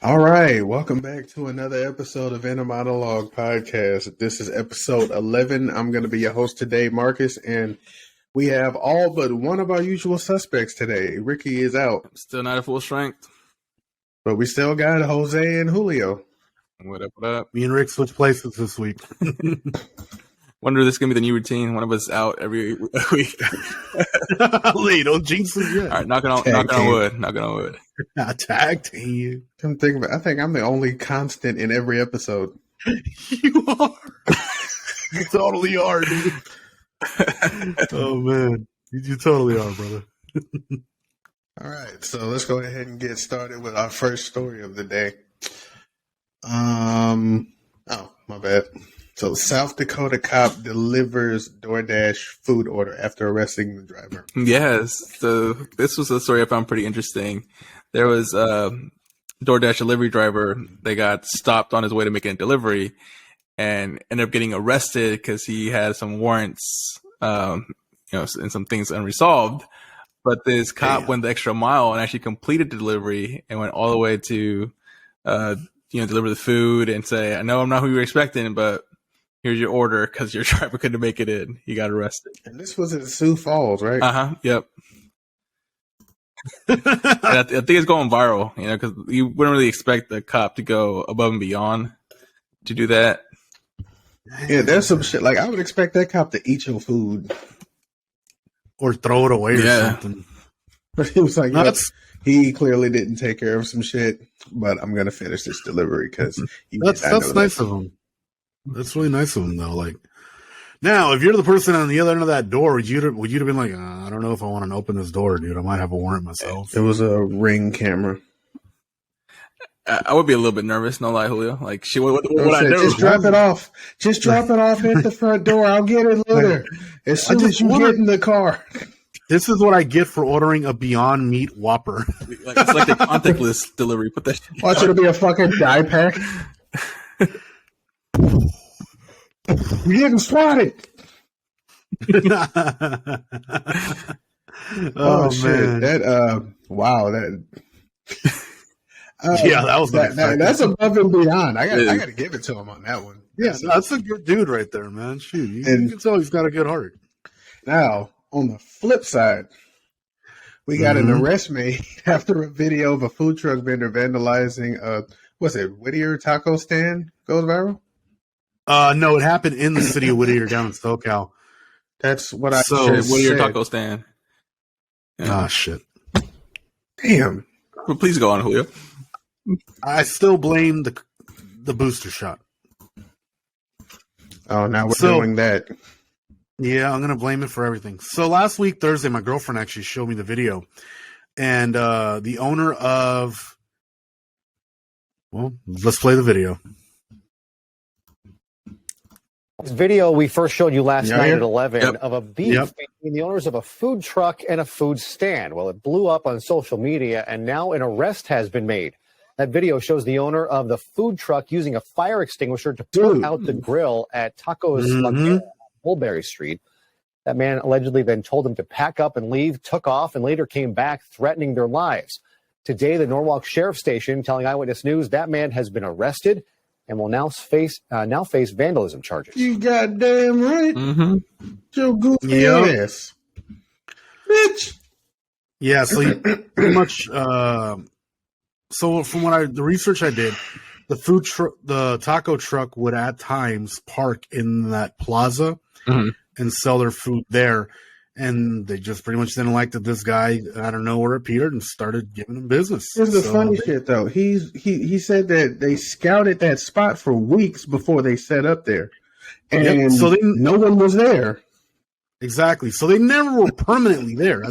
All right, welcome back to another episode of Monolog podcast. This is episode 11. I'm going to be your host today, Marcus, and we have all but one of our usual suspects today. Ricky is out. Still not at full strength. But we still got Jose and Julio. What up, what up? Me and Rick switched places this week. Wonder if this is going to be the new routine. One of us out every week. Lee, don't jinx it yet. All right, knocking on wood. Knocking on wood. Tag team. I'm thinking about, I think I'm the only constant in every episode. You are. You totally are, dude. Oh, man. You totally are, brother. All right, so let's go ahead and get started with our first story of the day. Oh, my bad. So, South Dakota cop delivers DoorDash food order after arresting the driver. Yes. So this was a story I found pretty interesting. There was a DoorDash delivery driver. They got stopped on his way to making a delivery and ended up getting arrested because he had some warrants, and some things unresolved. But this cop went the extra mile and actually completed the delivery and went all the way to, deliver the food and say, I know I'm not who you were expecting, but here's your order because your driver couldn't make it in. He got arrested. And this was in Sioux Falls, right? Yep. I think it's going viral, because you wouldn't really expect the cop to go above and beyond to do that. Yeah, there's some shit. Like, I would expect that cop to eat your food. Or throw it away or something. But he was like, he clearly didn't take care of some shit, but I'm going to finish this delivery because that's nice of him. That's really nice of him, though. Like, now, if you're the person on the other end of that door, would you have been like, I don't know if I want to open this door, dude. I might have a warrant myself. It was a Ring camera. I would be a little bit nervous, no lie, Julio. Like, what I do? Just drop it off. Just drop it off at the front door. I'll get it later. As soon as you get in the car. This is what I get for ordering a Beyond Meat Whopper. It's like the contactless delivery. Put that shit Watch it be a fucking die pack. You're getting swatted. Oh shit. Man. Wow. That that was that's above and beyond. I got to give it to him on that one. Yeah, that's a good dude right there, man. Shoot, you can tell he's got a good heart. Now, on the flip side, we got an arrest made after a video of a food truck vendor vandalizing Whittier taco stand goes viral? No, it happened in the city of Whittier down in SoCal. That's what I said. Whittier taco stand. Yeah. Ah, shit. Damn. Well, please go on, Julio. I still blame the booster shot. Oh, now we're doing that. Yeah, I'm going to blame it for everything. So last week, Thursday, my girlfriend actually showed me the video. And the owner of... Well, let's play the video. This video we first showed you last night at 11 of a beef between the owners of a food truck and a food stand. Well, it blew up on social media, and now an arrest has been made. That video shows the owner of the food truck using a fire extinguisher to put out the grill at Tacos on Mulberry Street. That man allegedly then told them to pack up and leave, took off, and later came back threatening their lives. Today, the Norwalk Sheriff Station telling Eyewitness News that man has been arrested and will now face vandalism charges. You goddamn right. Your goofy ass. Bitch. Yeah, so he pretty much... so from the research I did, the taco truck would at times park in that plaza and sell their food there. And they just pretty much didn't like that this guy out of nowhere appeared and started giving them business. Here's the funny shit, though. He said that they scouted that spot for weeks before they set up there. And so no one was there. Exactly. So they never were permanently there.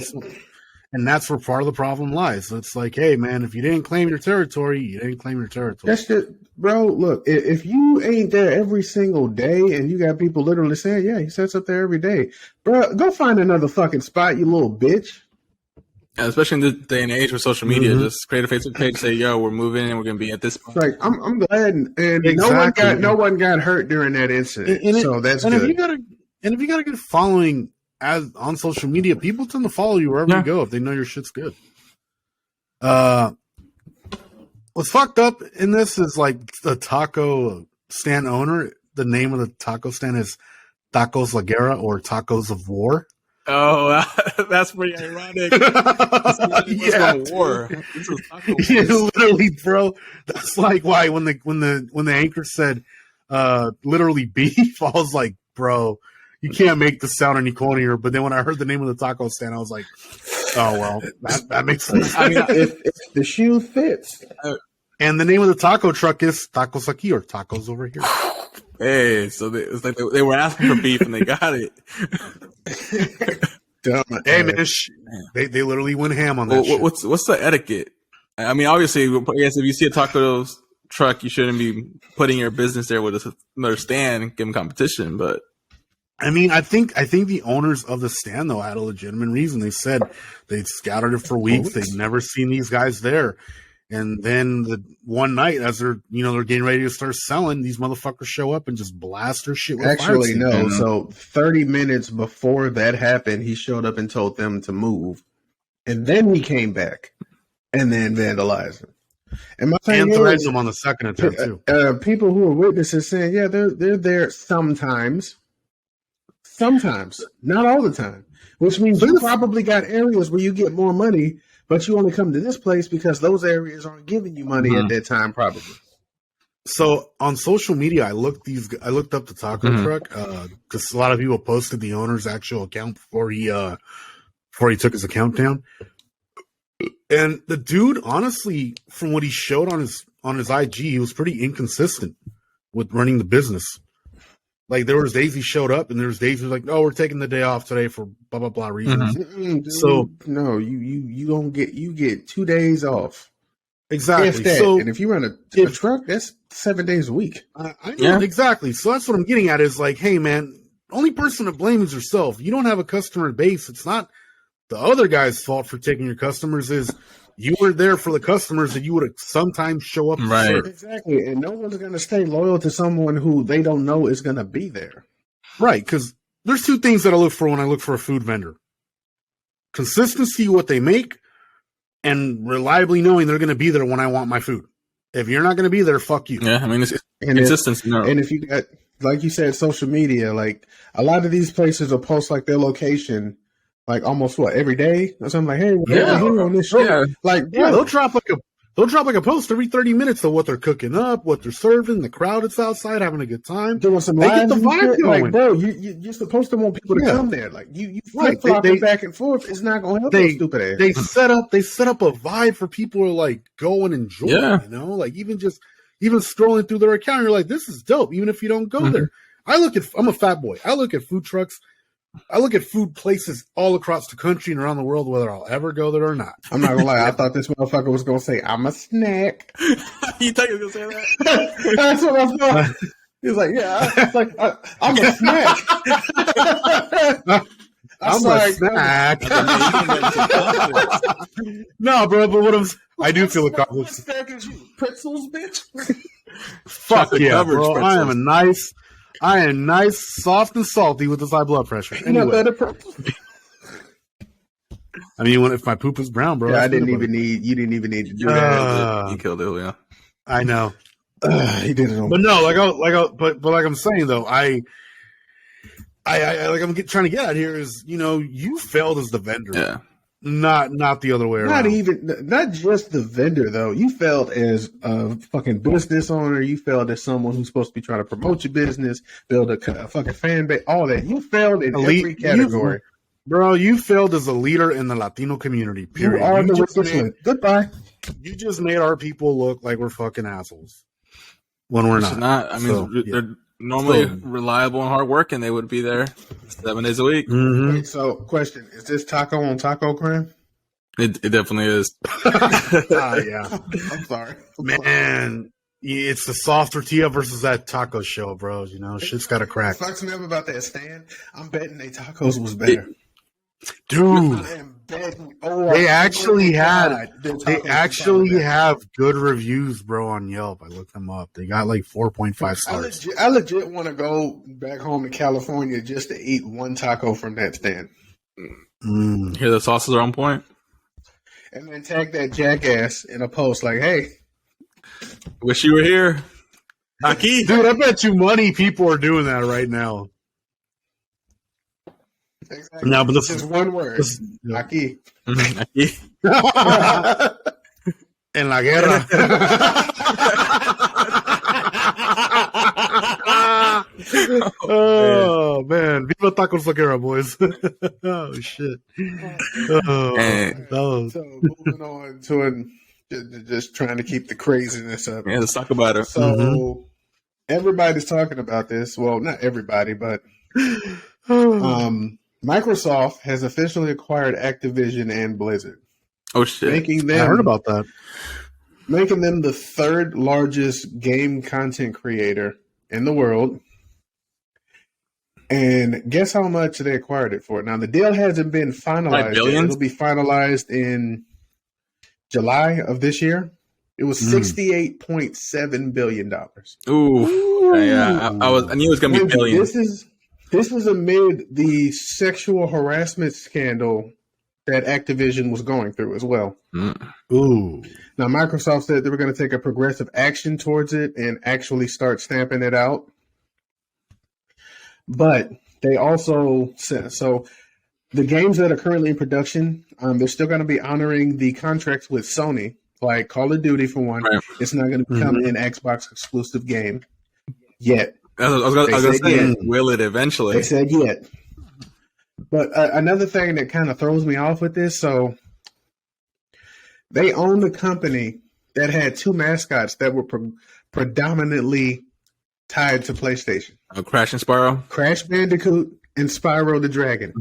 That's where part of the problem lies. So it's like, hey, man, if you didn't claim your territory, you didn't claim your territory. That's just, bro, look, if you ain't there every single day and you got people literally saying, yeah, he sets up there every day, bro, go find another fucking spot, you little bitch. Yeah, especially in this day and age with social media, just create a Facebook page, say, yo, we're moving and we're going to be at this point. Like, I'm glad. And exactly. no one got hurt during that incident. So that's good. If you got a good following on social media, people tend to follow you wherever you go if they know your shit's good. What's fucked up in this is like the taco stand owner. The name of the taco stand is Tacos La Guerra or Tacos of War. Oh, that's pretty ironic. Yeah, war. Yeah, literally, bro. That's like why when the anchor said literally beef, I was like, bro, you can't make this sound any cornier. But then when I heard the name of the taco stand, I was like, oh well, that makes sense. I mean, if the shoe fits. And the name of the taco truck is Tacos Aquí or Tacos Over Here. Hey, so it's like they were asking for beef and they got it. Hey man, they literally went ham on that. What's the etiquette? I mean, obviously, I guess if you see a taco truck, you shouldn't be putting your business there with another stand and giving competition. But I mean, I think the owners of the stand though had a legitimate reason. They said they'd scouted it for weeks. They'd never seen these guys there. And then the one night, as they're getting ready to start selling, these motherfuckers show up and just blast their shit with Actually, fire. no. So 30 minutes before that happened, he showed up and told them to move, and then he came back and then vandalized them. And my thing and threatened them on the second attempt too. People who are witnesses saying, yeah, they're there sometimes, not all the time. Which means you probably got areas where you get more money. But you only come to this place because those areas aren't giving you money at that time, probably. So on social media, I looked up the taco truck because a lot of people posted the owner's actual account before he took his account down. And the dude, honestly, from what he showed on his IG, he was pretty inconsistent with running the business. Like there was days he showed up, and there was days he was like, "No, we're taking the day off today for blah blah blah reasons." So no, you don't get 2 days off. Exactly. So, and if you run a truck, that's 7 days a week. I know, exactly. So that's what I'm getting at is like, hey man, only person to blame is yourself. You don't have a customer base. It's not the other guy's fault for taking your customers. Is you were there for the customers that you would sometimes show up. Right. Exactly. And no one's going to stay loyal to someone who they don't know is going to be there. Right. Because there's two things that I look for when I look for a food vendor. Consistency, what they make, and reliably knowing they're going to be there when I want my food. If you're not going to be there, fuck you. Yeah. I mean, it's consistency. And if you got, like you said, social media, like a lot of these places will post like their location like almost every day or something like, hey, we're here on this shit. Yeah. Like, they'll drop like a post every 30 minutes of what they're cooking up, what they're serving, the crowd that's outside having a good time. Doing some they get the vibe going. Like, bro, you're supposed to want people to come there. Like you flip-flopping back and forth. It's not going to help those stupid ass. They set up a vibe for people to like go and enjoy. You know, like even scrolling through their account, you're like, this is dope. Even if you don't go there, I'm a fat boy. I look at food trucks. I look at food places all across the country and around the world, whether I'll ever go there or not. I'm not gonna lie. I thought this motherfucker was gonna say, "I'm a snack." You thought you were gonna say that? That's what I thought. He was like, "Yeah, I'm a snack." I'm a snack. No, bro, but I do feel accomplished. Pretzels, bitch. Fuck yeah, bro! I am nice, soft, and salty with this high blood pressure. Anyway. I mean, if my poop is brown, bro. Yeah, you didn't even need to do that. You killed Julio. I know. He did it on. But no, like I'm saying though, I like I'm trying to get at here is, you failed as the vendor. Yeah. Not the other way around. Not just the vendor though. You failed as a fucking business owner. You failed as someone who's supposed to be trying to promote your business, build a fucking fan base, all that. You failed in every category. Bro, you failed as a leader in the Latino community, period. You are the weakest. Goodbye. You just made our people look like we're fucking assholes. When we're not. I mean, they're normally reliable and hardworking. They would be there 7 days a week. Mm-hmm. Wait, so, question: is this taco on taco crime? It definitely is. Yeah. I'm sorry, man. It's the soft tortilla versus that taco shell, bro. Shit's got to crack. What fucks me up about that stand? I'm betting they tacos was better. Dude, they actually have good reviews, bro, on Yelp. I looked them up. They got like 4.5 stars. I legit want to go back home to California just to eat one taco from that stand. Here, the sauces are on point. And then tag that jackass in a post like, hey, Wish you were here. Aki. Dude, I bet you money people are doing that right now. Exactly. No, but this is one word. Aquí. Aki. En la guerra. Oh, man. Viva Tacos La Guerra, boys. Oh, shit. Oh, So moving on to just trying to keep the craziness up. Yeah, let's talk about it. So everybody's talking about this. Well, not everybody, but Microsoft has officially acquired Activision and Blizzard. Oh shit! I heard about that. Making them the third largest game content creator in the world. And guess how much they acquired it for? Now, the deal hasn't been finalized yet. It'll be finalized in July of this year. It was $68.7 billion. Ooh. Yeah. I knew it was going to be billions. This was amid the sexual harassment scandal that Activision was going through as well. Ooh. Now, Microsoft said they were going to take a progressive action towards it and actually start stamping it out. But they also said, so the games that are currently in production, they're still going to be honoring the contracts with Sony, like Call of Duty for one. Right. It's not going to become an Xbox exclusive game yet. I was going to say, will it eventually? They said yet. But another thing that kind of throws me off with this, so they own the company that had two mascots that were predominantly tied to PlayStation. Crash and Spyro? Crash Bandicoot and Spyro the Dragon.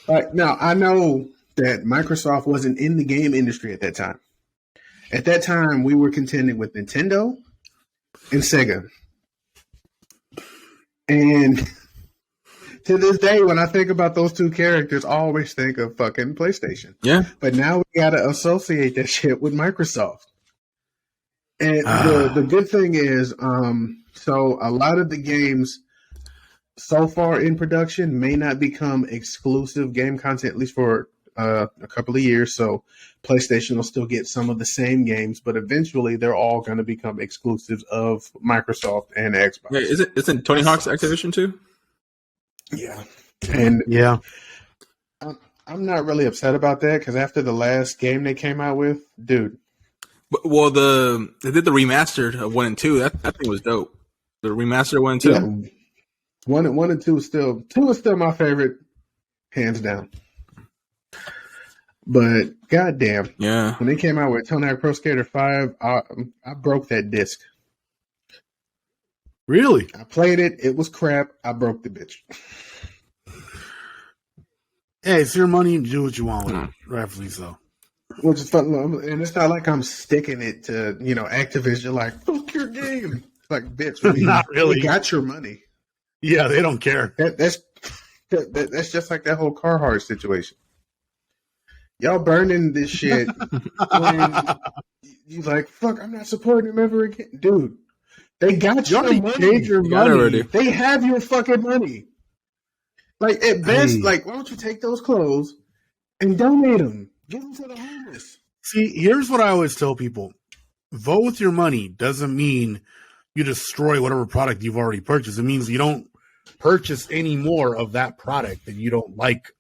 Now, I know that Microsoft wasn't in the game industry at that time. At that time, we were contending with Nintendo and Sega. And to this day, when I think about those two characters, I always think of fucking PlayStation. Yeah. But now we got to associate that shit with Microsoft. And the good thing is, so a lot of the games so far in production may not become exclusive game content, at least for a couple of years. So PlayStation will still get some of the same games, but eventually they're all going to become exclusives of Microsoft and Xbox. Yeah, isn't Tony Hawk's Activision too? Yeah. And yeah, I'm not really upset about that because after the last game they came out with, dude. Well, they did the remastered of 1 and 2. That thing was dope. The remastered 1 and 2. Yeah. 1 and 2 is still 2 is still my favorite, hands down. But goddamn, yeah, when they came out with Tony Hawk Pro Skater 5, I broke that disc. Really? I played it. It was crap. I broke the bitch. Hey, it's your money. You do what you want with it. Rightfully so. Which is fun, and it's not like I'm sticking it to Activision like fuck your game. It's like bitch, not really. We got your money. Yeah, they don't care. That's just like that whole Carhartt situation. Y'all burning this shit when you like fuck. I'm not supporting them ever again, dude. They got your money. Paid your money. They have your fucking money. Like at best, like why don't you take those clothes and donate them? Give them to the homeless. See, here's what I always tell people. Vote with your money doesn't mean you destroy whatever product you've already purchased. It means you don't purchase any more of that product that you don't like.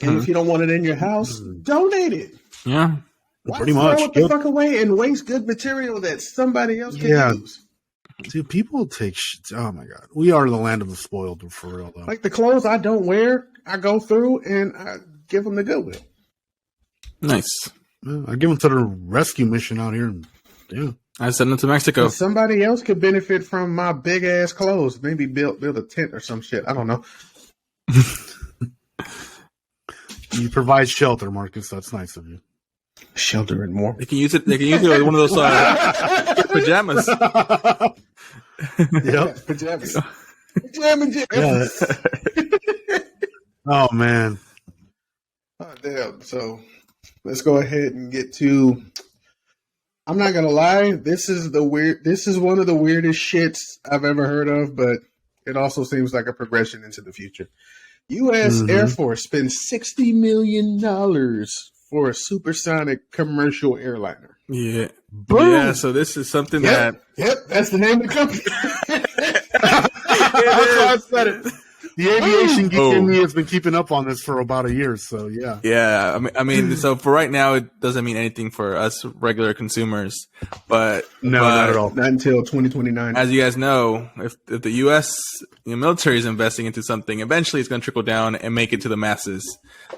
And if you don't want it in your house, donate it. Yeah. Why pretty much. Throw it the fuck away and waste good material that somebody else can use. Dude, people take shit. Oh, my God. We are the land of the spoiled, for real, though. Like the clothes I don't wear, I go through and I give them to Goodwill. Nice. I give them to the rescue mission out here. Yeah. I send them to Mexico. But somebody else could benefit from my big ass clothes. Maybe build a tent or some shit. I don't know. You provide shelter, Marcus. That's nice of you. Shelter and more. They can use it as one of those pajamas. Yep. Pajamas. Pajamas. Oh, man. Oh, damn. So let's go ahead and get to. I'm not gonna lie. This is one of the weirdest shits I've ever heard of, but it also seems like a progression into the future. U.S. Air Force spends $60 million for a supersonic commercial airliner. Yeah, Boom. Yeah, so this is something that... Yep, that's the name of the company. That's why I said it. The aviation geek in me has been keeping up on this for about a year, so yeah. Yeah, I mean, so for right now, it doesn't mean anything for us regular consumers, but not at all. Not until 2029. As you guys know, if the U.S. military is investing into something, eventually it's going to trickle down and make it to the masses.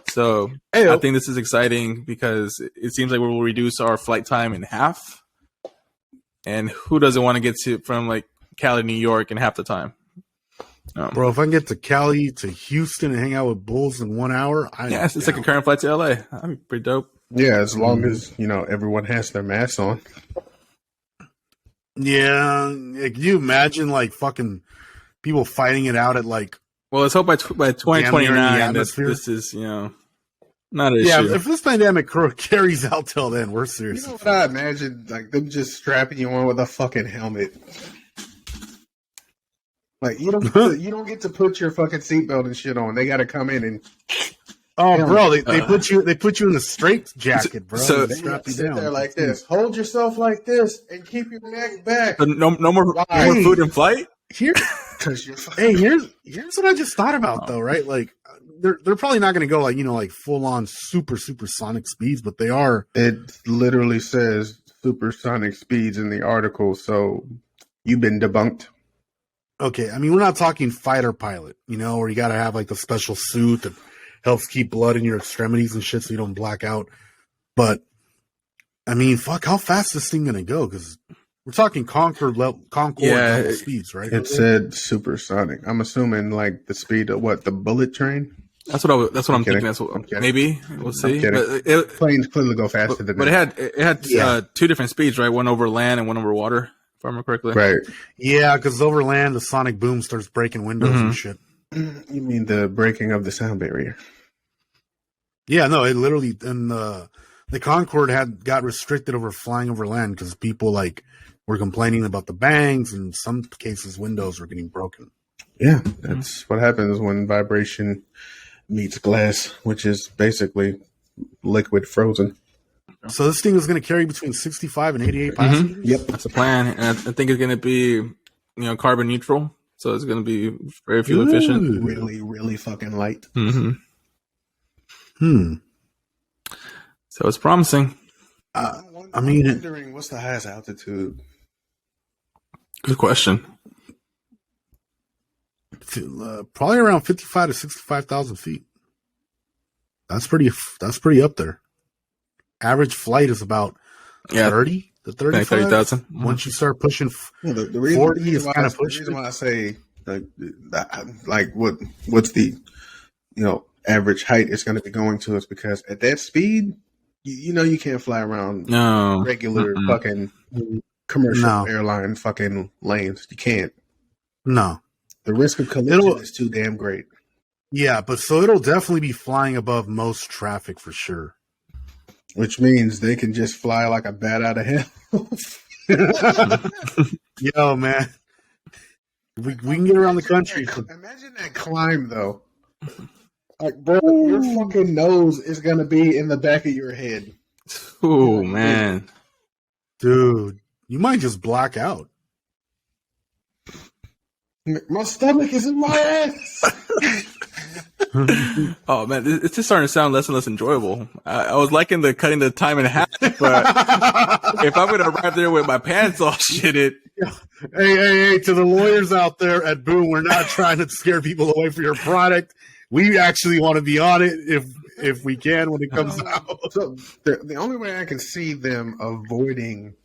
So I think this is exciting because it seems like we will reduce our flight time in half. And who doesn't want to get to from like Cali, New York in half the time? Bro, if I can get to Cali to Houston and hang out with bulls in 1 hour, it's like a current flight to LA. That'd be pretty dope. Yeah, as long as everyone has their masks on. Yeah, can you imagine like fucking people fighting it out at like? Well, let's hope by 2029 this is not an issue. Yeah, if this pandemic carries out till then, we're serious. You know what I imagine? Like them just strapping you on with a fucking helmet. Like you don't get to put your fucking seatbelt and shit on. They got to come in and. Oh, bro, they put you in the straight jacket, bro. So they strap you sit down there like this. Hold yourself like this and keep your neck back. No more food in flight. Here's what I just thought about though, right? Like they're probably not going to go like full on supersonic speeds, but they are. It literally says supersonic speeds in the article, so you've been debunked. Okay, I mean, we're not talking fighter pilot, where you got to have like the special suit that helps keep blood in your extremities and shit so you don't black out. But, I mean, fuck, how fast is this thing going to go? Because we're talking Concorde level speeds, right? It said supersonic. I'm assuming like the speed of the bullet train? That's what I'm thinking. That's what maybe we'll see. But planes clearly go faster than that. But it had two different speeds, right? One over land and one over water. If I remember correctly. Right. Yeah, because over land, the sonic boom starts breaking windows and shit. You mean the breaking of the sound barrier? Yeah, no, it literally, and the Concorde got restricted over flying over land because people were complaining about the bangs, and in some cases windows were getting broken. Yeah, that's what happens when vibration meets glass, which is basically liquid frozen. So this thing is going to carry between 65 and 88 passengers? Yep. That's the plan. And I think it's going to be, carbon neutral. So it's going to be very fuel efficient. Really, really fucking light. So it's promising. I'm wondering what's the highest altitude? Good question. Probably around 55 to 65,000 feet. That's pretty up there. Average flight is about 30 to 35. 30,000. Once you start pushing, the 40 is kind of pushing. The reason why I say what's the average height it's going to be going to is because at that speed, you can't fly around regular fucking commercial airline fucking lanes. You can't. No, the risk of collision is too damn great. Yeah, but so it'll definitely be flying above most traffic for sure. Which means they can just fly like a bat out of hell. Yo, man. We can get around the country. Imagine that climb, though. Like, bro, your fucking nose is going to be in the back of your head. Oh, man. Dude, you might just black out. My stomach is in my ass. Oh man, it's just starting to sound less and less enjoyable. I was liking the cutting the time in half, but if I'm gonna arrive there with my pants all shitted. Hey, to the lawyers out there at Boom, we're not trying to scare people away from your product. We actually want to be on it if we can when it comes out. So the only way I can see them avoiding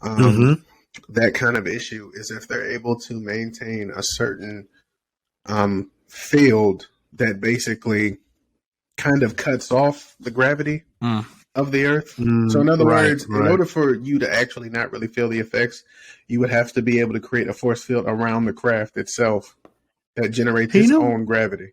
that kind of issue is if they're able to maintain a certain field that basically kind of cuts off the gravity of the Earth. So in other words, in order for you to actually not really feel the effects, you would have to be able to create a force field around the craft itself that generates its own gravity.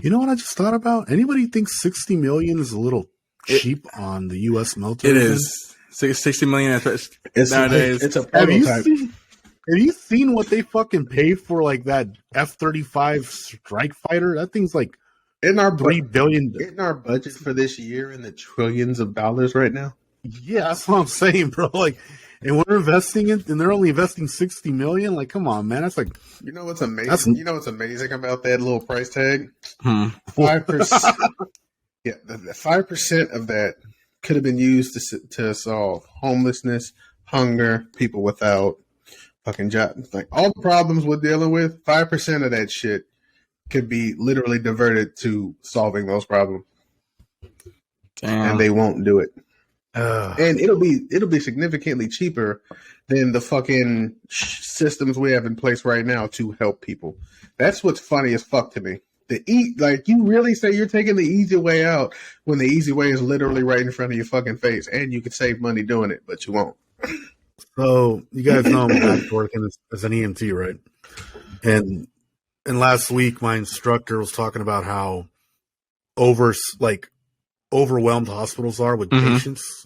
You know what I just thought about? Anybody think 60 million is a little cheap on the U.S. military? It is. 60 million nowadays. It's a prototype. Have you seen what they fucking pay for that F-35 strike fighter? That thing's in our $3 billion. Isn't our budget for this year in the trillions of dollars right now? Yeah, that's what I'm saying, bro. Like, and we're investing in, and they're only investing $60 million. Like, come on, man. That's like, you know what's amazing? You know what's amazing about that little price tag? 5%. Yeah, the 5% of that could have been used to solve homelessness, hunger, people without fucking jobs. Like all the problems we're dealing with, 5% of that shit could be literally diverted to solving those problems. Damn. And they won't do it. And it'll be significantly cheaper than the fucking systems we have in place right now to help people. That's what's funny as fuck to me. Like you really say you're taking the easy way out when the easy way is literally right in front of your fucking face, and you could save money doing it, but you won't. So you guys know I'm back working as an EMT, right? And last week my instructor was talking about how overwhelmed hospitals are with patients,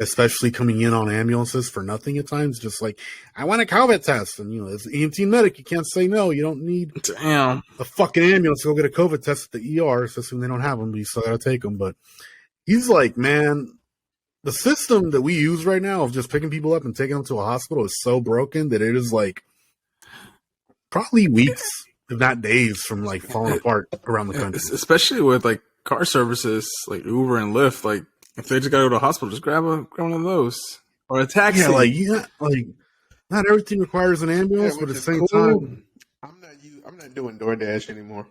especially coming in on ambulances for nothing at times. Just like, I want a COVID test. And, as an EMT medic, you can't say no. You don't need a fucking ambulance to go get a COVID test at the ER, especially when they don't have them, but you still got to take them. But he's like, man, the system that we use right now of just picking people up and taking them to a hospital is so broken that it is like probably weeks, if not days, from like falling apart around the country. Especially with like car services like Uber and Lyft, like if they just gotta go to the hospital, just grab one of those or a taxi. Yeah, like not everything requires an ambulance, but at the same time, I'm not doing DoorDash anymore.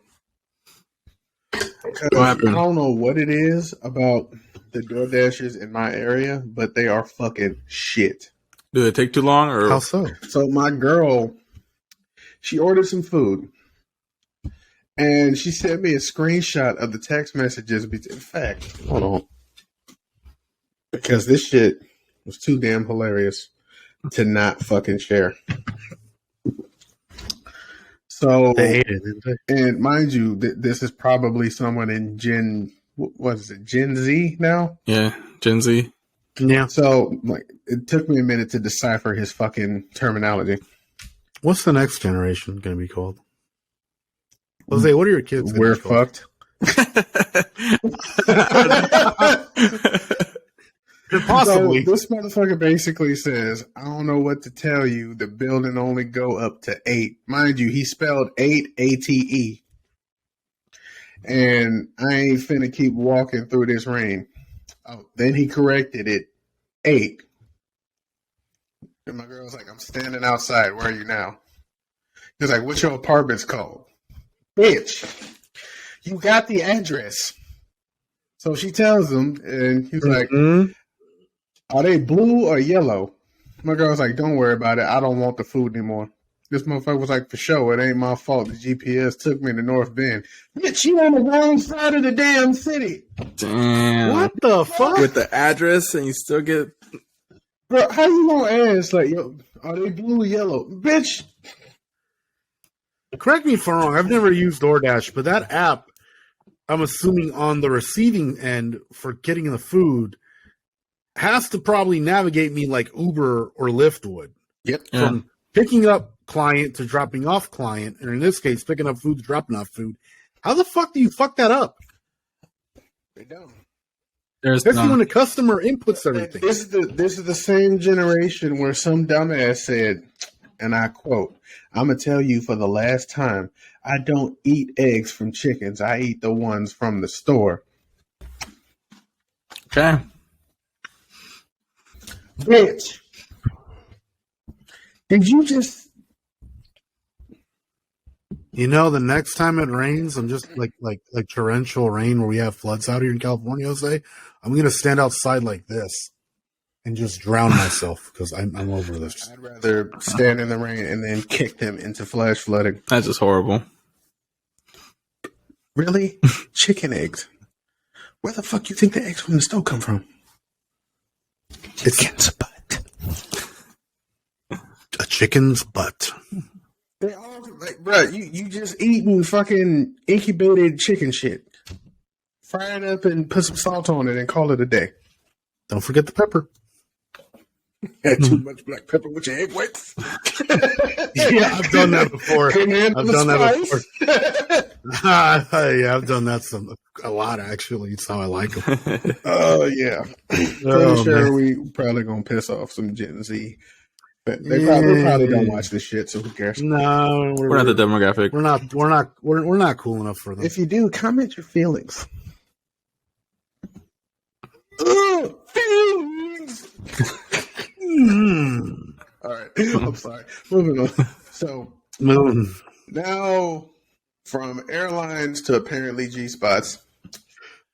I don't know what it is about the DoorDashers in my area, but they are fucking shit. Do they take too long, or how so? So my girl, she ordered some food. And she sent me a screenshot of the text messages. In fact, hold on. Because this shit was too damn hilarious to not fucking share. So, they ate it, didn't they? And mind you, this is probably someone in Gen Z now? Yeah, Gen Z. Yeah. So, like, it took me a minute to decipher his fucking terminology. What's the next generation going to be called? Jose, what are your kids? We're fucked. Possibly. So this motherfucker basically says, I don't know what to tell you. The building only go up to 8. Mind you, he spelled 8 ATE. And I ain't finna keep walking through this rain. Oh, then he corrected it 8. And my girl was like, I'm standing outside. Where are you now? He was like, what's your apartment's called? Bitch, you got the address. So she tells him, and he's like, are they blue or yellow? My girl's like, don't worry about it. I don't want the food anymore. This motherfucker was like, for sure, it ain't my fault. The GPS took me to North Bend. Bitch, you on the wrong side of the damn city. Damn. What the fuck? With the address, and you still get... Bro, how you gonna ask, like, yo, are they blue or yellow? Bitch. Correct me if I'm wrong. I've never used DoorDash, but that app, I'm assuming on the receiving end for getting the food, has to probably navigate me like Uber or Lyft would. Yep. From picking up client to dropping off client, and in this case, picking up food to dropping off food. How the fuck do you fuck that up? They don't. Especially when the customer inputs everything. This is the same generation where some dumbass said, and I quote, I'm going to tell you for the last time, I don't eat eggs from chickens. I eat the ones from the store. Okay. Bitch. Did you just... The next time it rains, I'm just like torrential rain where we have floods out here in California, Jose, I'm going to stand outside like this and just drown myself because I'm over this. I'd rather stand in the rain and then kick them into flash flooding. That's just horrible. Really? Chicken eggs? Where the fuck you think the eggs from the stove come from? Chicken's butt. A chicken's butt. They all like, bro, you just eating fucking incubated chicken shit. Fry it up and put some salt on it and call it a day. Don't forget the pepper. Had too much black pepper with your egg whites. Yeah, I've done that before. I've done that before. Yeah, I've done that a lot actually. It's how I like them. Oh yeah, pretty sure we probably gonna piss off some Gen Z. But they probably don't watch this shit, so who cares? No, we're not the demographic. We're not cool enough for them. If you do, comment your feelings. Feelings. All right, I'm sorry. Moving on. So now, from airlines to apparently G-spots,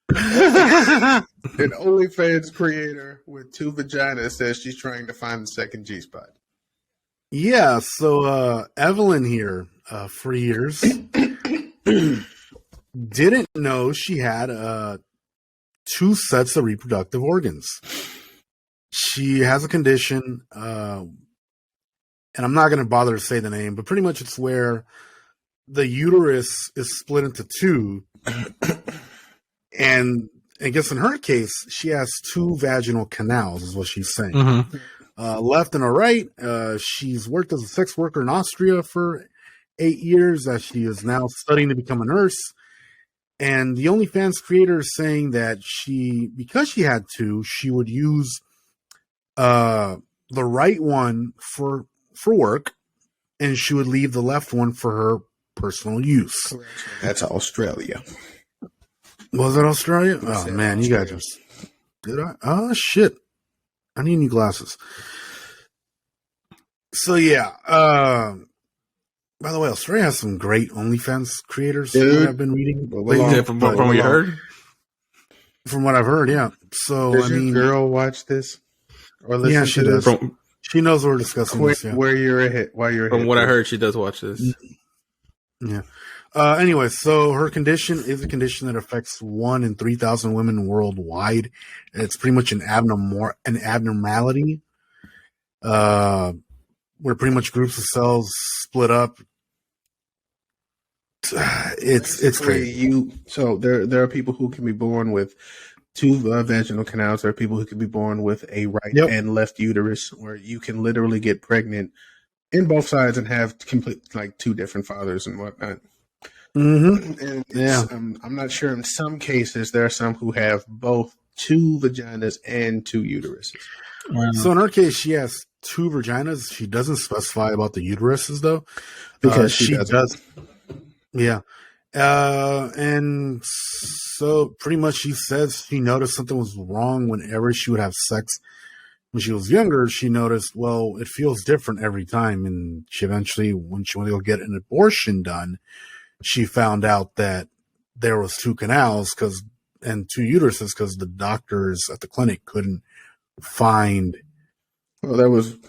an OnlyFans creator with 2 vaginas says she's trying to find the second G-spot. Yeah, so Evelyn here, for years, didn't know she had 2 sets of reproductive organs. She has a condition, and I'm not going to bother to say the name, but pretty much it's where the uterus is split into 2, and I guess in her case, she has 2 vaginal canals, is what she's saying. Mm-hmm. Left and a right. She's worked as a sex worker in Austria for 8 years, as she is now studying to become a nurse. And the OnlyFans creator is saying that because she had 2, she would use the right one for work, and she would leave the left one for her personal use. That's Australia. Was it Australia? Oh man, you guys just did I? Oh shit. I need new glasses. So yeah. By the way, Australia has some great OnlyFans creators. That I've been reading. From what you heard. From what I've heard, yeah. So does your girl watch this or listen yeah, she to does. this? She knows we're discussing this. Yeah. Where you're ahead. While you're from ahead, what I heard, she does watch this. Yeah. Anyway, so her condition is a condition that affects 1 in 3,000 women worldwide. It's pretty much an abnormality, where pretty much groups of cells split up. It's crazy. So there are people who can be born with 2 vaginal canals. There are people who can be born with a right and left uterus, where you can literally get pregnant in both sides and have complete 2 different fathers and whatnot. Mm-hmm. And yeah, I'm not sure. In some cases, there are some who have both 2 vaginas and 2 uteruses. Wow. So in her case, she has 2 vaginas. She doesn't specify about the uteruses though, because she does. Yeah, and so pretty much she says she noticed something was wrong whenever she would have sex. When she was younger, she noticed, well, it feels different every time, and she eventually, when she went to go get an abortion done, she found out that there was 2 canals and 2 uteruses because the doctors at the clinic couldn't find. Well, that was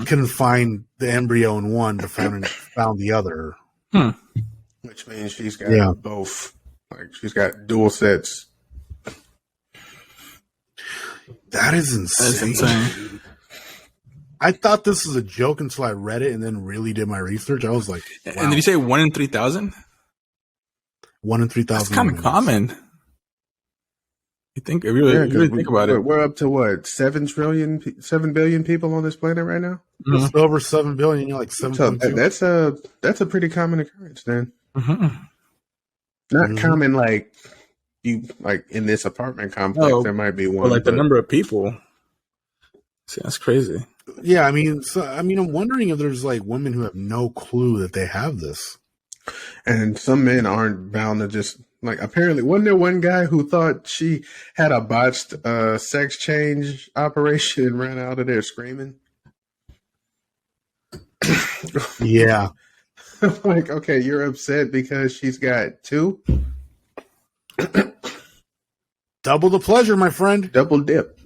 couldn't find the embryo in one, but found the other. Which means she's got both. She's got dual sets. That is insane. I thought this was a joke until I read it and then really did my research. I was like, wow. And did you say 1 in 3,000? 1 in 3,000. That's kind of common. You think, if you really think about it. We're up to what? 7 billion people on this planet right now? Just over 7 billion. You're like 7.2. So that's a pretty common occurrence then. Mm-hmm. Not common like in this apartment complex. There might be one. But the number of people. See, that's crazy. Yeah, I mean, I'm wondering if there's women who have no clue that they have this. And some men aren't bound to just apparently wasn't there one guy who thought she had a botched sex change operation and ran out of there screaming? Yeah. Okay, you're upset because she's got 2? Double the pleasure, my friend. Double dip.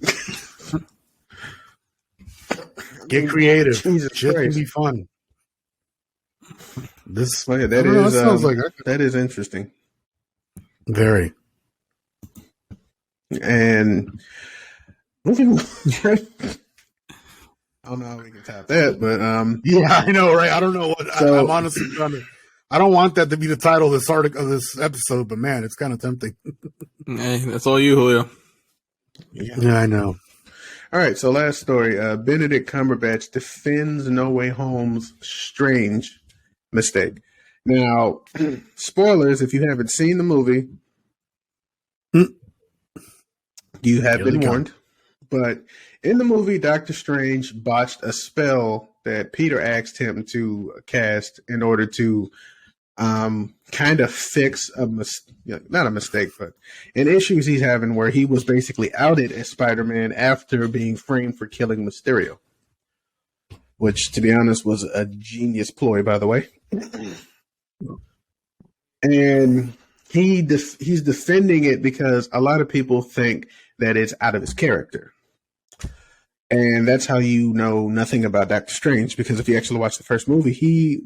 Get creative. Jesus Shit Christ. can be fun. That is interesting. Very. And moving on. I don't know how we can top that, but yeah, I know, right? I don't know what I'm honestly trying to. I don't want that to be the title of this article, of this episode, but man, it's kind of tempting. Hey, that's all you, Julio. Yeah, I know. All right, so last story. Benedict Cumberbatch defends No Way Home's strange mistake. Now, spoilers, if you haven't seen the movie, you have been warned. But in the movie, Doctor Strange botched a spell that Peter asked him to cast in order to kind of fix not a mistake, but an issues he's having where he was basically outed as Spider-Man after being framed for killing Mysterio. Which, to be honest, was a genius ploy, by the way. And he's defending it because a lot of people think that it's out of his character. And that's how you know nothing about Doctor Strange, because if you actually watch the first movie, he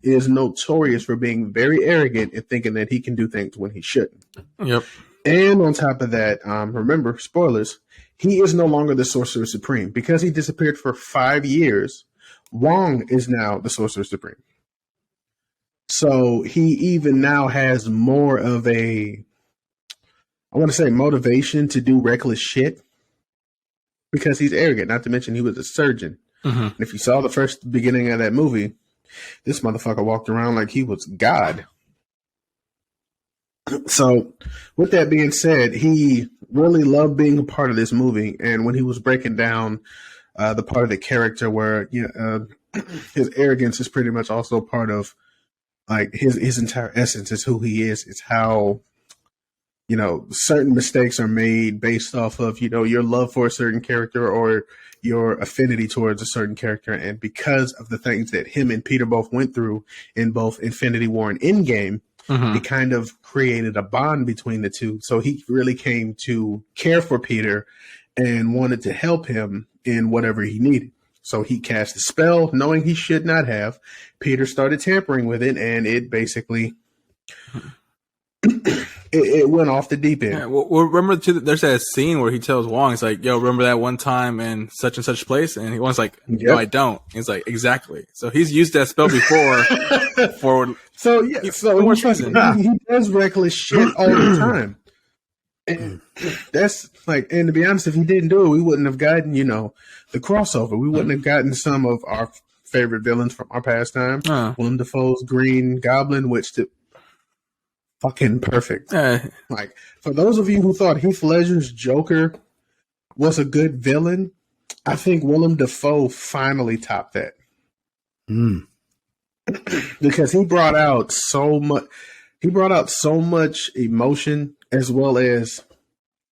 is notorious for being very arrogant and thinking that he can do things when he shouldn't. Yep. And on top of that, remember, spoilers, he is no longer the Sorcerer Supreme. Because he disappeared for 5 years, Wong is now the Sorcerer Supreme. So he even now has more of a, I want to say, motivation to do reckless shit because he's arrogant. Not to mention he was a surgeon. Mm-hmm. And if you saw the first beginning of that movie, this motherfucker walked around like he was God. So with that being said, he really loved being a part of this movie. And when he was breaking down the part of the character where his arrogance is pretty much also part of like his entire essence is who he is. It's how, certain mistakes are made based off of, your love for a certain character or your affinity towards a certain character. And because of the things that him and Peter both went through in both Infinity War and Endgame, mm-hmm. It kind of created a bond between the two. So he really came to care for Peter and wanted to help him in whatever he needed. So he cast a spell knowing he should not have. Peter started tampering with it, and it basically it went off the deep end. Yeah, well, remember there's that scene where he tells Wong, he's like, yo, remember that one time in such and such place? And Wong's like, no, I don't. He's like, exactly. So he's used that spell before. He does reckless shit all the time. And that's like, and to be honest, if he didn't do it, we wouldn't have gotten, the crossover. We wouldn't have gotten some of our favorite villains from our pastime. Willem Dafoe's Green Goblin, which to fucking perfect. Like, for those of you who thought Heath Ledger's Joker was a good villain, I think Willem Dafoe finally topped that. Because he brought out so much. He brought out so much emotion, as well as,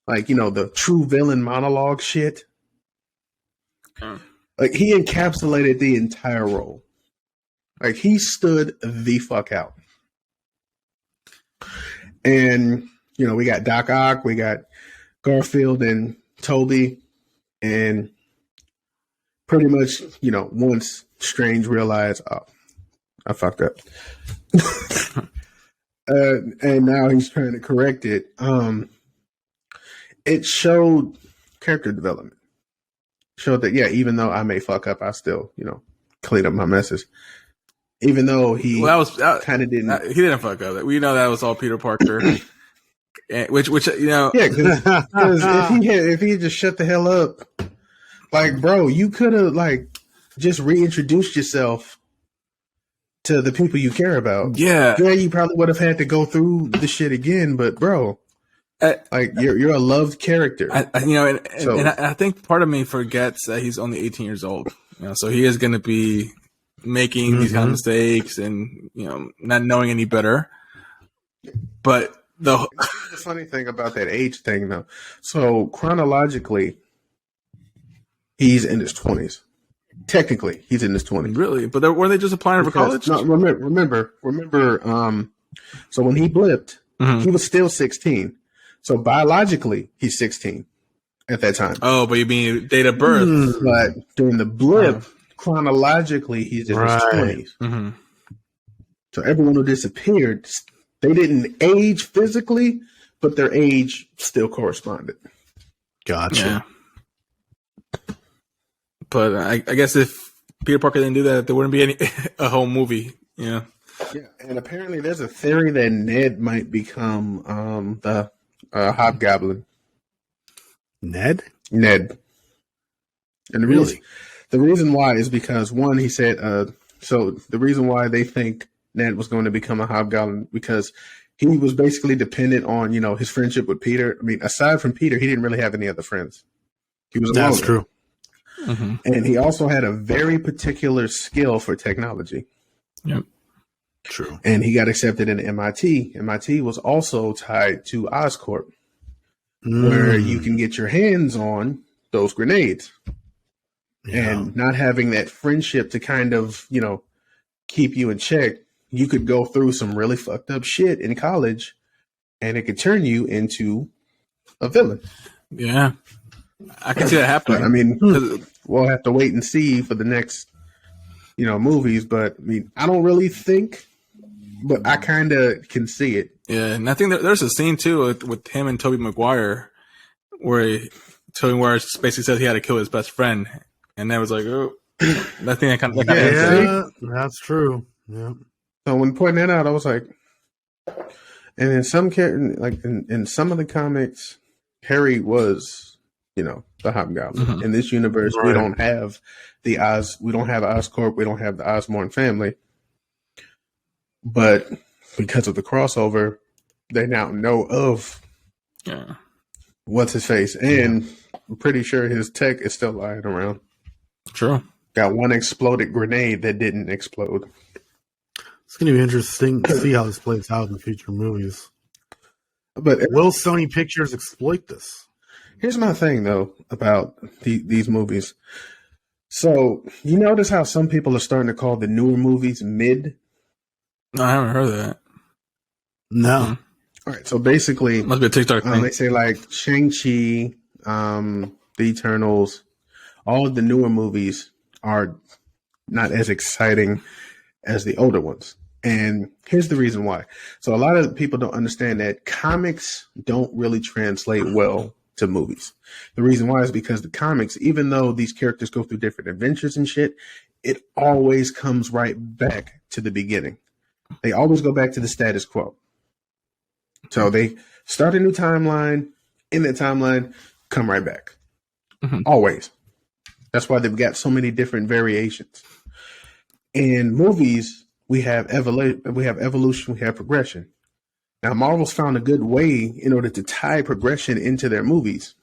like, the true villain monologue shit. Like, he encapsulated the entire role. Like, he stood the fuck out. And, we got Doc Ock, we got Garfield and Toby, and pretty much, once Strange realized, oh, I fucked up. And now he's trying to correct it. It showed character development. Showed that, even though I may fuck up, I still, clean up my messes. Even though he kind of didn't. He didn't fuck up. We know that was all Peter Parker. which Yeah, because if he had just shut the hell up, like, bro, you could have, like, just reintroduced yourself to the people you care about. Yeah, you probably would have had to go through the shit again, but bro, like, you're a loved character. And I think part of me forgets that he's only 18 years old. So he is going to be making these kind of mistakes and not knowing any better. But the funny thing about that age thing, though, so chronologically, he's in his 20s. Technically, he's in his 20s. Really? But weren't they just applying for college? No, remember. So when he blipped, he was still 16. So biologically, he's 16 at that time. Oh, but you mean date of birth? But during the blip, chronologically, he's in his 20s. Mm-hmm. So everyone who disappeared, they didn't age physically, but their age still corresponded. Gotcha. Yeah. But I guess if Peter Parker didn't do that, there wouldn't be a whole movie. Yeah. Yeah, and apparently there's a theory that Ned might become the Hobgoblin. Ned. And the reason why is because, one, he said, so the reason why they think Ned was going to become a hobgoblin because he was basically dependent on, his friendship with Peter. I mean, aside from Peter, he didn't really have any other friends. He was alone. That's true. Mm-hmm. And he also had a very particular skill for technology. Yep. True. And he got accepted into MIT. MIT was also tied to Oscorp, where you can get your hands on those grenades. Yeah. And not having that friendship to kind of, keep you in check, you could go through some really fucked up shit in college and it could turn you into a villain. Yeah. I can see that happening. But, I mean, we'll have to wait and see for the next, movies. But, I mean, I don't really think, but I kind of can see it. Yeah, and I think there's a scene, too, with him and Tobey Maguire where Tobey Maguire basically says he had to kill his best friend. And that was like, oh, I think that kind of yeah, that's true. Yeah. So when pointing that out, I was like, and in some in some of the comics, Harry was, the Hobgoblin. Mm-hmm. In this universe, we don't have we don't have Oscorp, we don't have the Osborn family. But because of the crossover, they now know of what's his face, and I'm pretty sure his tech is still lying around. True. Got one exploded grenade that didn't explode. It's going to be interesting to see how this plays out in the future movies. But will Sony Pictures exploit this? Here's my thing, though, about these movies. So, you notice how some people are starting to call the newer movies mid? No, I haven't heard of that. No. Mm-hmm. All right, so basically, must be a TikTok thing. They say like Shang-Chi, The Eternals, all of the newer movies are not as exciting as the older ones. And here's the reason why. So a lot of people don't understand that comics don't really translate well to movies. The reason why is because the comics, even though these characters go through different adventures and shit, it always comes right back to the beginning. They always go back to the status quo. So they start a new timeline, in that timeline, come right back. Mm-hmm. Always. That's why they've got so many different variations. In movies, we have evolution, we have progression. Now, Marvel's found a good way in order to tie progression into their movies.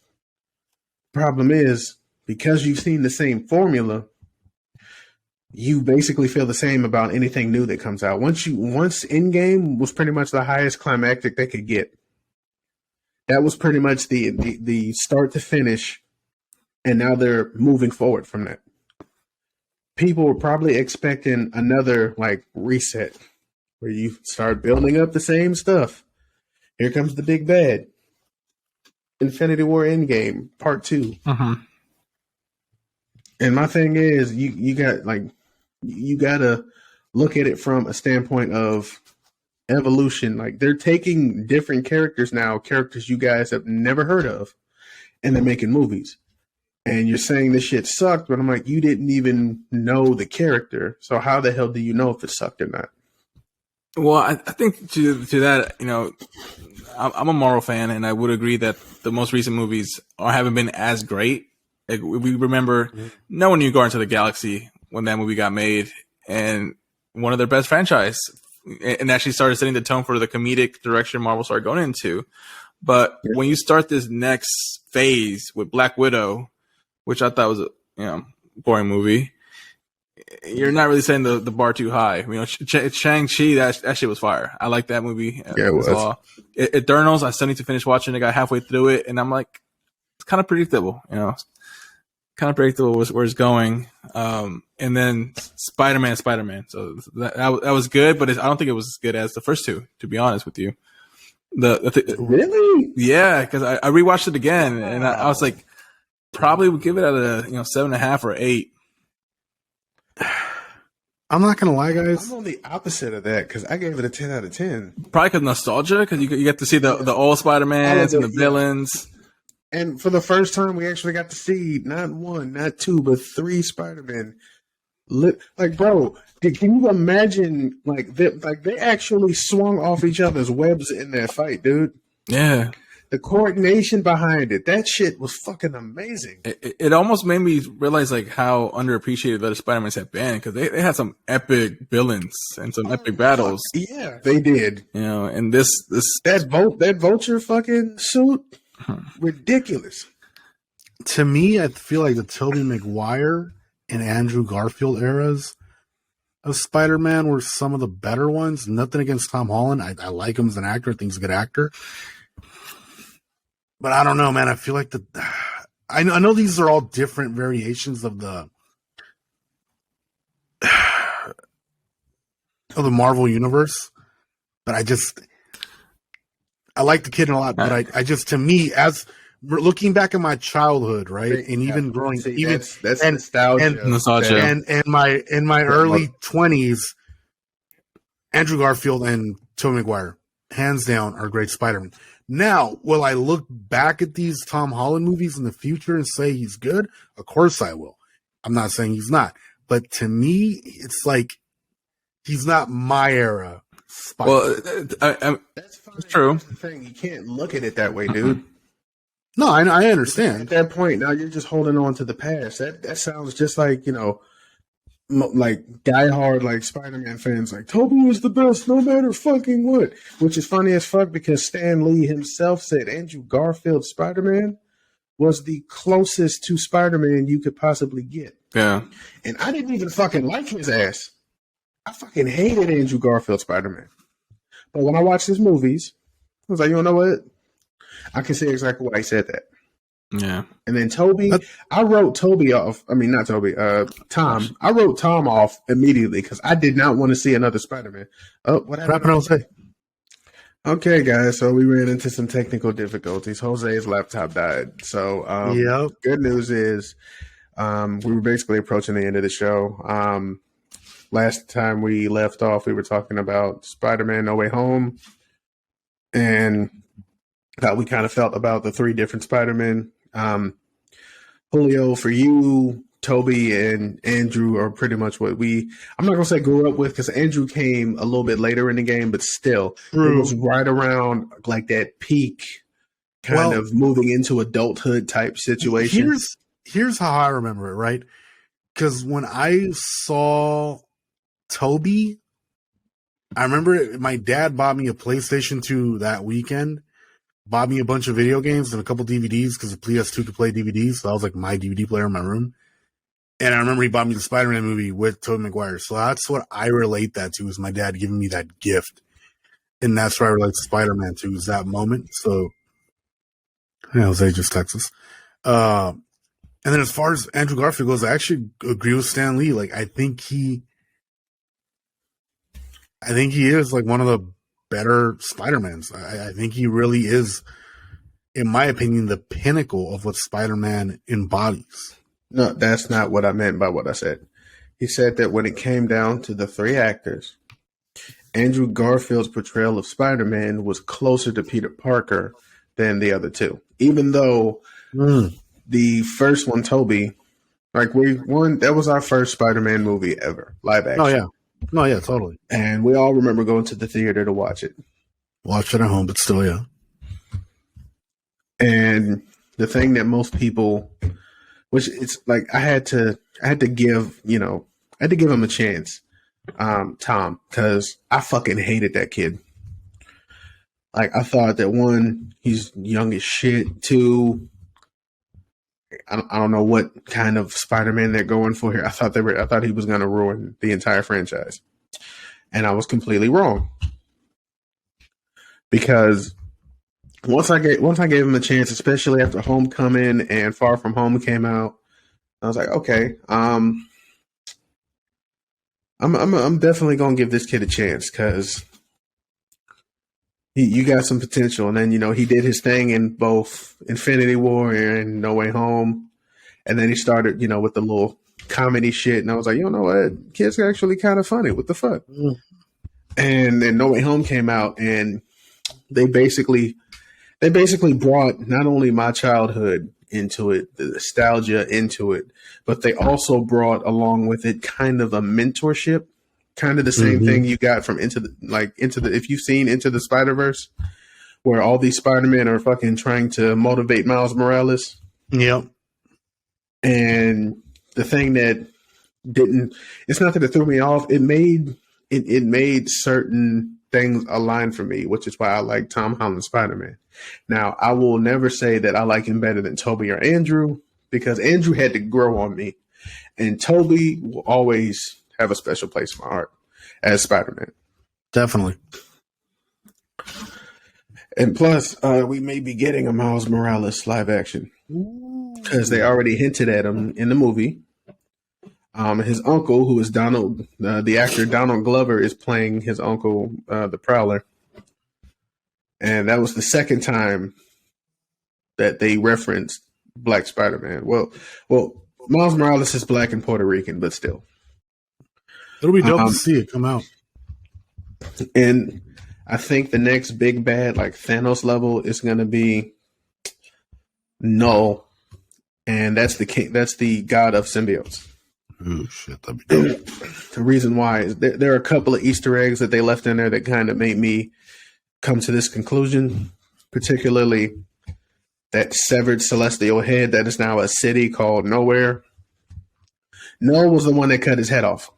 Problem is, because you've seen the same formula, you basically feel the same about anything new that comes out. Once Endgame was pretty much the highest climactic they could get. That was pretty much the start to finish, and now they're moving forward from that. People were probably expecting another reset where you start building up the same stuff. Here comes the big bad. Infinity War Endgame Part 2. Uh-huh. And my thing is, you gotta look at it from a standpoint of evolution. Like, they're taking different characters now, characters you guys have never heard of, and they're making movies. And you're saying this shit sucked, but I'm like, you didn't even know the character. So how the hell do you know if it sucked or not? Well, I think to that, I'm a Marvel fan, and I would agree that the most recent movies haven't been as great. Like, we remember no one knew Guardians of the Galaxy when that movie got made, and one of their best franchise, and actually started setting the tone for the comedic direction Marvel started going into. But when you start this next phase with Black Widow, which I thought was a boring movie, you're not really setting the bar too high. Shang-Chi, that shit was fire. I like that movie. Yeah, it was. Eternals, I still need to finish watching it. I got halfway through it, and I'm like, it's kind of predictable, kind of predictable where it's going. And then SpiderMan. So that was good, but I don't think it was as good as the first two, to be honest with you. Really? Yeah, because I rewatched it again, and I was like, probably would give it at a 7.5 or 8. I'm not gonna lie, guys. I'm on the opposite of that because I gave it a 10 out of 10. Probably because nostalgia, because you get to see the old Spider-Mans and the villains. And for the first time, we actually got to see not one, not two, but 3 Spider-Men. Bro, can you imagine? They actually swung off each other's webs in that fight, dude. Yeah. the coordination behind it, that shit was fucking amazing. It almost made me realize like how underappreciated the other Spider-Mans have been, because they had some epic villains and some epic battles. Yeah, they did. You know, and this that vulture fucking suit, ridiculous. To me, I feel like the Tobey Maguire and Andrew Garfield eras of Spider-Man were some of the better ones. Nothing against Tom Holland. I like him as an actor. I think he's a good actor. But I don't know, man. I feel like I know these are all different variations of the Marvel universe. But I like the kid a lot. But I just, to me, as looking back at my childhood, right, and even growing, that's nostalgia, and in my early 20s, Andrew Garfield and Tobey Maguire, hands down, are great Spider-Man. Now, will I look back at these Tom Holland movies in the future and say he's good? Of course I will. I'm not saying he's not, but to me, it's like he's not my era Spider-Man. Well, that's true. That's the thing. You can't look at it that way, dude. No, I understand. At that point, now you're just holding on to the past. That sounds just like, like diehard like Spider-Man fans, like Tobey was the best no matter fucking what. Which is funny as fuck because Stan Lee himself said Andrew Garfield's Spider-Man was the closest to Spider-Man you could possibly get. Yeah. And I didn't even fucking like his ass. I fucking hated Andrew Garfield's Spider-Man. But when I watched his movies, I was like, you know what? I can say exactly why I said that. Yeah. And then Toby, I wrote Toby off. I mean, not Toby, Tom. I wrote Tom off immediately because I did not want to see another Spider-Man. Oh, what happened? Okay, guys. So we ran into some technical difficulties. Jose's laptop died. So, Good news is we were basically approaching the end of the show. Last time we left off, we were talking about Spider-Man No Way Home and how we kind of felt about the three different Spider-Men. Julio, for you, Toby, and Andrew are pretty much what I'm not going to say grew up with, because Andrew came a little bit later in the game, but still, It was right around like that peak kind of moving into adulthood type situation. Here's how I remember it, right? Because when I saw Toby, I remember my dad bought me a PlayStation 2 that weekend, bought me a bunch of video games and a couple DVDs because the PS2 could play DVDs. So that was like my DVD player in my room. And I remember he bought me the Spider-Man movie with Tobey Maguire. So that's what I relate that to, is my dad giving me that gift. And that's what I relate to Spider-Man to, is that moment. So, Jose just Texas. And then as far as Andrew Garfield goes, I actually agree with Stan Lee. Like, I think he is like one of the better Spider-Mans. I think he really is, in my opinion, the pinnacle of what Spider-Man embodies. No, that's not what I meant by what I said. He said that when it came down to the three actors, Andrew Garfield's portrayal of Spider-Man was closer to Peter Parker than the other two. Even though the first one, Toby, that was our first Spider-Man movie ever, live action. Oh, yeah. No, yeah, totally. And we all remember going to the theater to watch it. Watch it at home, but still, yeah. And the thing that most people, which it's like I had to give him a chance, Tom, because I fucking hated that kid. Like, I thought that, one, he's young as shit. Two, I don't know what kind of Spider-Man they're going for here. I thought he was going to ruin the entire franchise, and I was completely wrong. Because once I gave him a chance, especially after Homecoming and Far From Home came out, I was like, okay, I'm definitely going to give this kid a chance, because you got some potential. And then, he did his thing in both Infinity War and No Way Home. And then he started, with the little comedy shit. And I was like, you know what? Kid's actually kind of funny. What the fuck? And then No Way Home came out, and they basically brought not only my childhood into it, the nostalgia into it, but they also brought along with it kind of a mentorship. Kind of the same thing you got from if you've seen Into the Spider-Verse, where all these Spider-Men are fucking trying to motivate Miles Morales. Yep. And the thing that it's not that it threw me off. It made certain things align for me, which is why I like Tom Holland's Spider-Man. Now, I will never say that I like him better than Tobey or Andrew, because Andrew had to grow on me. And Tobey will always have a special place in my heart as Spider-Man. Definitely. And plus, we may be getting a Miles Morales live action, because they already hinted at him in the movie. His uncle, who is Donald, the actor Donald Glover, is playing his uncle, the Prowler. And that was the second time that they referenced Black Spider-Man. Well, Miles Morales is Black and Puerto Rican, but still. It'll be dope to see it come out. And I think the next big bad, like Thanos level, is going to be Null. And that's the god of symbiotes. Oh, shit. That'd be dope. The reason why is there are a couple of Easter eggs that they left in there that kind of made me come to this conclusion, particularly that severed celestial head that is now a city called Nowhere. Null was the one that cut his head off.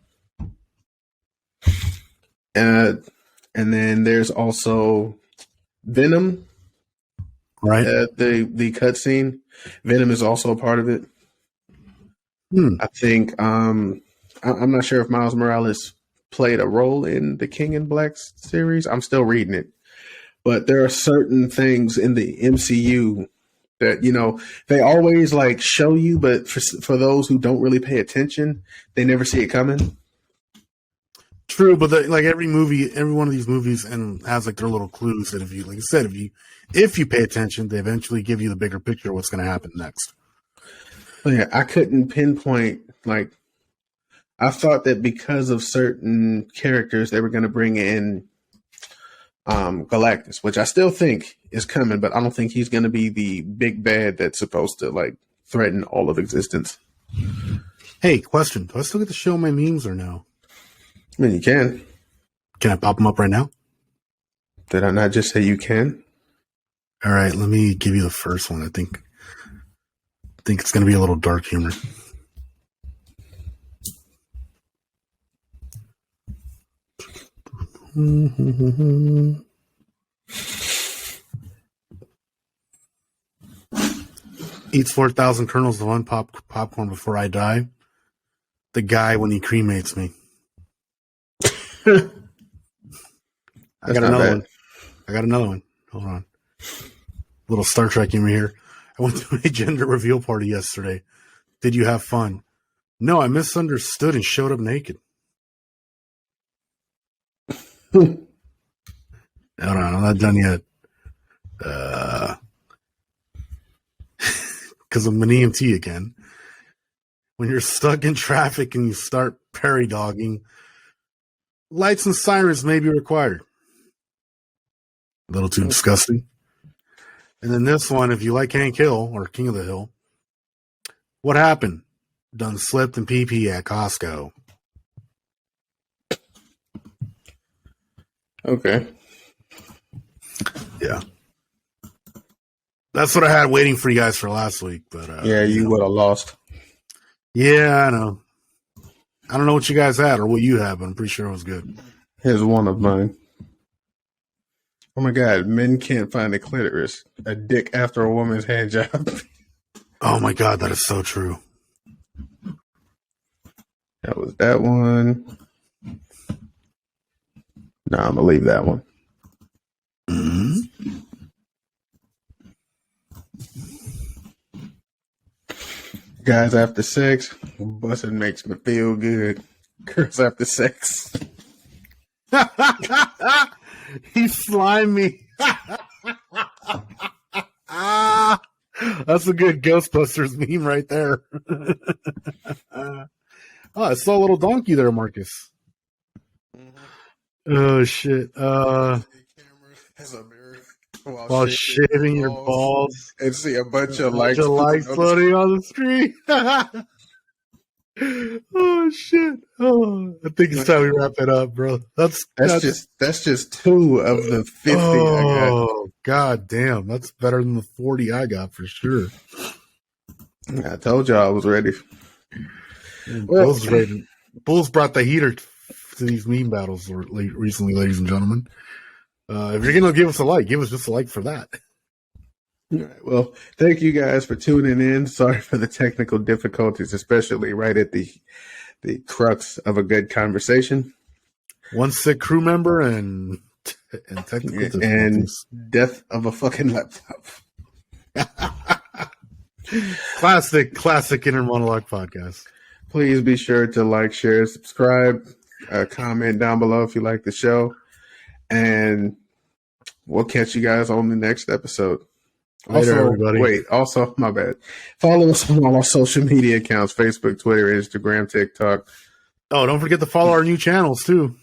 And then there's also Venom, right? The cutscene. Venom is also a part of it. I think I'm not sure if Miles Morales played a role in the King in Black series. I'm still reading it, but there are certain things in the MCU that, you know, they always like show you, but for those who don't really pay attention, they never see it coming. True, but like every one of these movies and has like their little clues that if you, like you said, if you pay attention, they eventually give you the bigger picture of what's going to happen next. Yeah, I couldn't pinpoint, like, I thought that because of certain characters, they were going to bring in Galactus, which I still think is coming, but I don't think he's going to be the big bad that's supposed to, like, threaten all of existence. Hey, question. Do I still get to show my memes or no? I mean, you can. Can I pop them up right now? Did I not just say you can? All right, let me give you the first one. I think it's going to be a little dark humor. Eats 4,000 kernels of unpopped popcorn before I die. The guy when he cremates me. I got another one. Hold on. Little Star Trek humor here. I went to a gender reveal party yesterday. Did you have fun? No, I misunderstood and showed up naked. Hold on, I'm not done yet. Because I'm an EMT again. When you're stuck in traffic and you start parry-dogging, lights and sirens may be required. A little too disgusting. And then this one, if you like Hank Hill or King of the Hill, what happened? Done slipped and pee-pee at Costco. Okay. Yeah. That's what I had waiting for you guys for last week. But yeah, you would have lost. Yeah, I know. I don't know what you guys had or what you had, but I'm pretty sure it was good. Here's one of mine. Oh my God, men can't find a clitoris. A dick after a woman's hand job. Oh my God, that is so true. That was that one. No, I'm gonna leave that one. Mm-hmm. Guys after sex, busting makes me feel good. Girls after sex. He's slimy. That's a good Ghostbusters meme right there. Oh, I saw a little donkey there, Marcus. Oh shit. While shaving your balls and see a bunch of lights floating on the screen. Oh shit! Oh, I think it's time we wrap it up, bro. That's just 2 of the 50 I got. God damn, that's better than the 40 I got for sure. I told y'all I was ready. Bulls brought the heater to these meme battles recently, ladies and gentlemen. If you're going to give us a like, give us just a like for that. All right, well, thank you guys for tuning in. Sorry for the technical difficulties, especially right at the crux of a good conversation. One sick crew member and technical difficulties. And death of a fucking laptop. Classic Inner Monolog podcast. Please be sure to like, share, subscribe, comment down below if you like the show. And we'll catch you guys on the next episode. Later, everybody. Also, my bad. Follow us on all our social media accounts, Facebook, Twitter, Instagram, TikTok. Oh, don't forget to follow our new channels, too.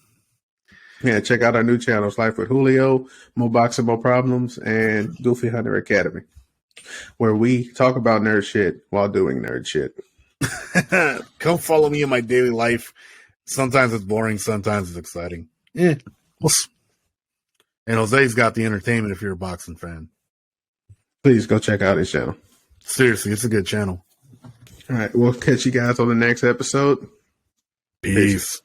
Yeah, check out our new channels, Life with Julio, Mo Boxing, Mo Problems, and Goofy Hunter Academy, where we talk about nerd shit while doing nerd shit. Come follow me in my daily life. Sometimes it's boring, sometimes it's exciting. And Jose's got the entertainment if you're a boxing fan. Please go check out his channel. Seriously, it's a good channel. All right, we'll catch you guys on the next episode. Peace.